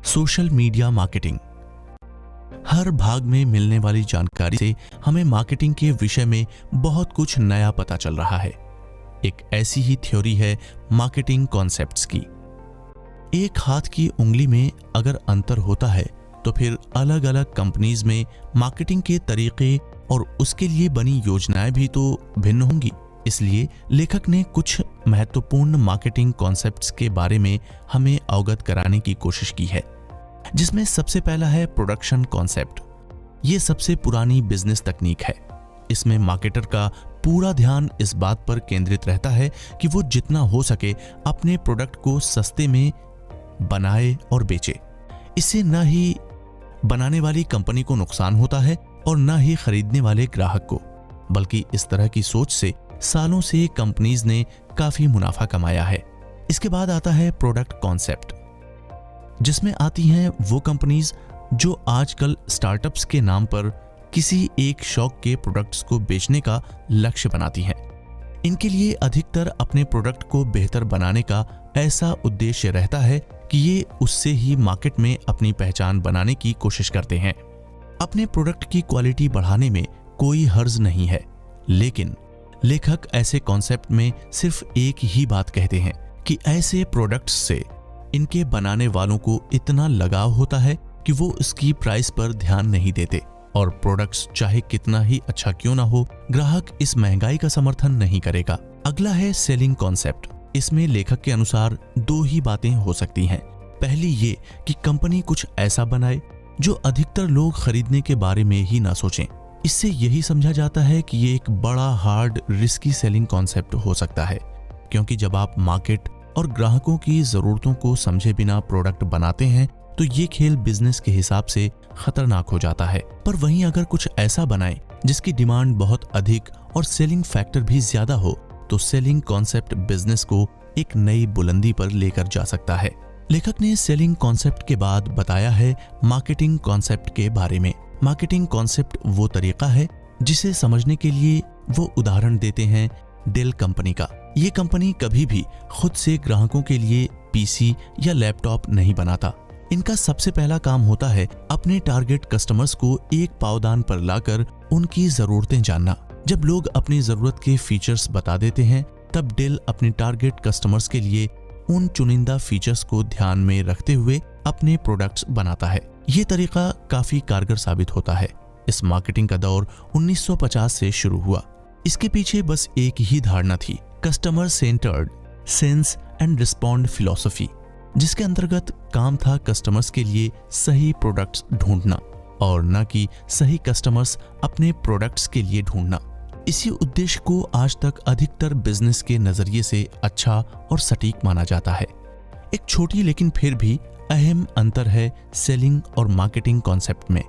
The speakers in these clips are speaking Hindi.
Social media marketing. हर भाग में मिलने वाली जानकारी से हमें मार्केटिंग के विषय में बहुत कुछ नया पता चल रहा है। एक ऐसी ही थ्योरी है मार्केटिंग कॉन्सेप्ट्स की। एक हाथ की उंगली में अगर अंतर होता है तो फिर अलग अलग कंपनीज में मार्केटिंग के तरीके और उसके लिए बनी योजनाएं भी तो भिन्न होंगी। इसलिए लेखक ने कुछ महत्वपूर्ण मार्केटिंग कॉन्सेप्ट्स के बारे में हमें अवगत कराने की कोशिश की है, जिसमें सबसे पहला है प्रोडक्शन कॉन्सेप्ट। ये सबसे पुरानी बिजनेस तकनीक है। इसमें मार्केटर का पूरा ध्यान इस बात पर केंद्रित रहता है कि वो जितना हो सके अपने प्रोडक्ट को सस्ते में बनाए और बेचे। इससे न ही बनाने वाली कंपनी को नुकसान होता है और न ही खरीदने वाले ग्राहक को, बल्कि इस तरह की सोच से सालों से कंपनीज ने काफी मुनाफा कमाया है। इसके बाद आता है प्रोडक्ट कॉन्सेप्ट, जिसमें आती हैं वो कंपनीज जो आजकल स्टार्टअप्स के नाम पर किसी एक शौक के प्रोडक्ट्स को बेचने का लक्ष्य बनाती हैं। इनके लिए अधिकतर अपने प्रोडक्ट को बेहतर बनाने का ऐसा उद्देश्य रहता है कि ये उससे ही मार्केट में अपनी पहचान बनाने की कोशिश करते हैं। अपने प्रोडक्ट की क्वालिटी बढ़ाने में कोई हर्ज नहीं है, लेकिन लेखक ऐसे कॉन्सेप्ट में सिर्फ एक ही बात कहते हैं कि ऐसे प्रोडक्ट्स से इनके बनाने वालों को इतना लगाव होता है कि वो इसकी प्राइस पर ध्यान नहीं देते, और प्रोडक्ट्स चाहे कितना ही अच्छा क्यों ना हो, ग्राहक इस महंगाई का समर्थन नहीं करेगा। अगला है सेलिंग कॉन्सेप्ट। इसमें लेखक के अनुसार दो ही बातें हो सकती हैं। पहली ये कि कंपनी कुछ ऐसा बनाए जो अधिकतर लोग खरीदने के बारे में ही ना सोचें। इससे यही समझा जाता है कि ये एक बड़ा हार्ड रिस्की सेलिंग कॉन्सेप्ट हो सकता है, क्योंकि जब आप मार्केट और ग्राहकों की जरूरतों को समझे बिना प्रोडक्ट बनाते हैं तो ये खेल बिजनेस के हिसाब से खतरनाक हो जाता है। पर वहीं अगर कुछ ऐसा बनाए जिसकी डिमांड बहुत अधिक और सेलिंग फैक्टर भी ज्यादा हो, तो सेलिंग कॉन्सेप्ट बिजनेस को एक नई बुलंदी पर लेकर जा सकता है। लेखक ने सेलिंग कॉन्सेप्ट के बाद बताया है मार्केटिंग कॉन्सेप्ट के बारे में। मार्केटिंग कॉन्सेप्ट वो तरीका है जिसे समझने के लिए वो उदाहरण देते हैं डेल कंपनी का। ये कंपनी कभी भी खुद से ग्राहकों के लिए पीसी या लैपटॉप नहीं बनाता। इनका सबसे पहला काम होता है अपने टारगेट कस्टमर्स को एक पावदान पर लाकर उनकी जरूरतें जानना। जब लोग अपनी जरूरत के फीचर्स बता देते हैं, तब डेल अपने टारगेट कस्टमर्स के लिए उन चुनिंदा फीचर्स को ध्यान में रखते हुए अपने प्रोडक्ट्स बनाता है। ये तरीका काफी कारगर साबित होता है। इस मार्केटिंग का दौर 1950 से शुरू हुआ। इसके पीछे बस एक ही धारणा थी, customer centred sense and respond philosophy, जिसके अंतर्गत काम था कस्टमर्स के लिए सही प्रोडक्ट्स ढूंढना और न कि सही कस्टमर्स अपने प्रोडक्ट्स के लिए ढूंढना। इसी उद्देश्य को आज तक अधिकतर बिजनेस के नजरिए से अच्छा और सटीक माना जाता है। एक छोटी लेकिन फिर भी अहम अंतर है सेलिंग और मार्केटिंग कॉन्सेप्ट में।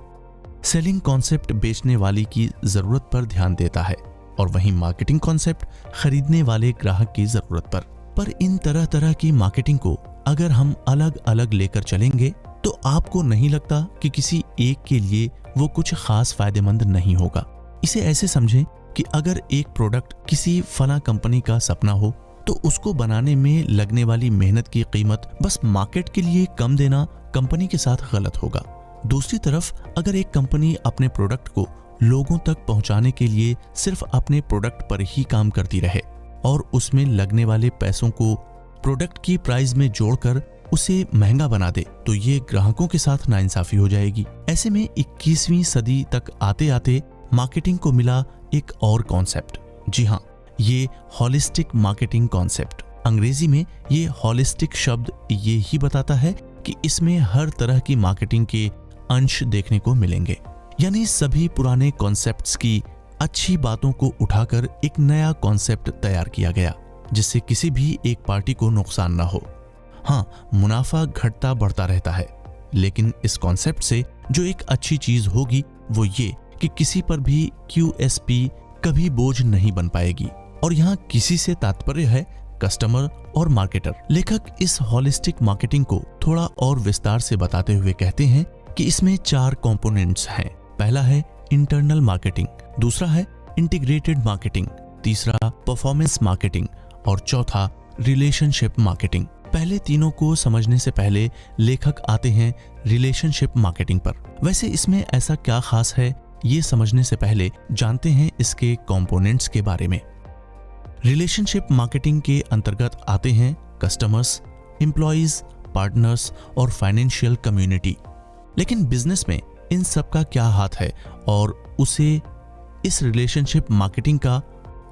सेलिंग कॉन्सेप्ट बेचने वाली की जरूरत पर ध्यान देता है और वहीं मार्केटिंग कॉन्सेप्ट खरीदने वाले ग्राहक की जरूरत पर इन तरह तरह की मार्केटिंग को अगर हम अलग अलग लेकर चलेंगे तो आपको नहीं लगता कि किसी एक के लिए वो कुछ खास फायदेमंद नहीं होगा। इसे ऐसे समझें कि अगर एक प्रोडक्ट किसी फला कंपनी का सपना हो तो उसको बनाने में लगने वाली मेहनत की कीमत बस मार्केट के लिए कम देना कंपनी के साथ गलत होगा। दूसरी तरफ अगर एक कंपनी अपने प्रोडक्ट को लोगों तक पहुंचाने के लिए सिर्फ अपने प्रोडक्ट पर ही काम करती रहे और उसमें लगने वाले पैसों को प्रोडक्ट की प्राइस में जोड़कर उसे महंगा बना दे, तो ये ग्राहकों के साथ नाइंसाफी हो जाएगी। ऐसे में 21वीं सदी तक आते आते मार्केटिंग को मिला एक और कॉन्सेप्ट। जी हाँ, ये हॉलिस्टिक मार्केटिंग कॉन्सेप्ट। अंग्रेजी में ये हॉलिस्टिक शब्द ये ही बताता है कि इसमें हर तरह की मार्केटिंग के अंश देखने को मिलेंगे। यानी सभी पुराने कॉन्सेप्ट्स की अच्छी बातों को उठाकर एक नया कॉन्सेप्ट तैयार किया गया, जिससे किसी भी एक पार्टी को नुकसान ना हो। हाँ, मुनाफा घटता बढ़ता रहता है, लेकिन इस कॉन्सेप्ट से जो एक अच्छी चीज होगी वो ये कि किसी पर भी QSP कभी बोझ नहीं बन पाएगी। और यहाँ किसी से तात्पर्य है कस्टमर और मार्केटर। लेखक इस हॉलिस्टिक मार्केटिंग को थोड़ा और विस्तार से बताते हुए कहते हैं कि इसमें 4 कंपोनेंट्स हैं। पहला है इंटरनल मार्केटिंग, दूसरा है इंटीग्रेटेड मार्केटिंग, तीसरा परफॉर्मेंस मार्केटिंग और चौथा रिलेशनशिप मार्केटिंग। पहले तीनों को समझने से पहले लेखक आते हैं रिलेशनशिप मार्केटिंग पर। वैसे इसमें ऐसा क्या खास है, ये समझने से पहले जानते हैं इसके कंपोनेंट्स के बारे में। रिलेशनशिप मार्केटिंग के अंतर्गत आते हैं कस्टमर्स, एम्प्लॉइज, पार्टनर्स और फाइनेंशियल कम्युनिटी। लेकिन बिजनेस में इन सब का क्या हाथ है और उसे इस रिलेशनशिप मार्केटिंग का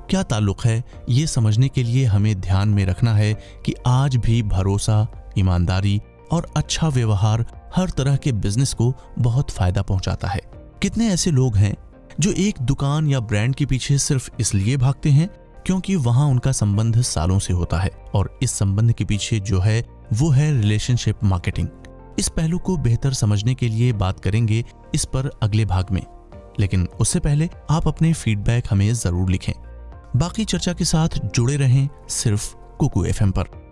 क्या ताल्लुक है, ये समझने के लिए हमें ध्यान में रखना है कि आज भी भरोसा, ईमानदारी और अच्छा व्यवहार हर तरह के बिजनेस को बहुत फायदा पहुंचाता है। कितने ऐसे लोग हैं जो एक दुकान या ब्रांड के पीछे सिर्फ इसलिए भागते हैं क्योंकि वहां उनका संबंध सालों से होता है, और इस संबंध के पीछे जो है वो है रिलेशनशिप मार्केटिंग। इस पहलू को बेहतर समझने के लिए बात करेंगे इस पर अगले भाग में, लेकिन उससे पहले आप अपने फीडबैक हमें जरूर लिखें। बाकी चर्चा के साथ जुड़े रहें सिर्फ कुकू FM पर।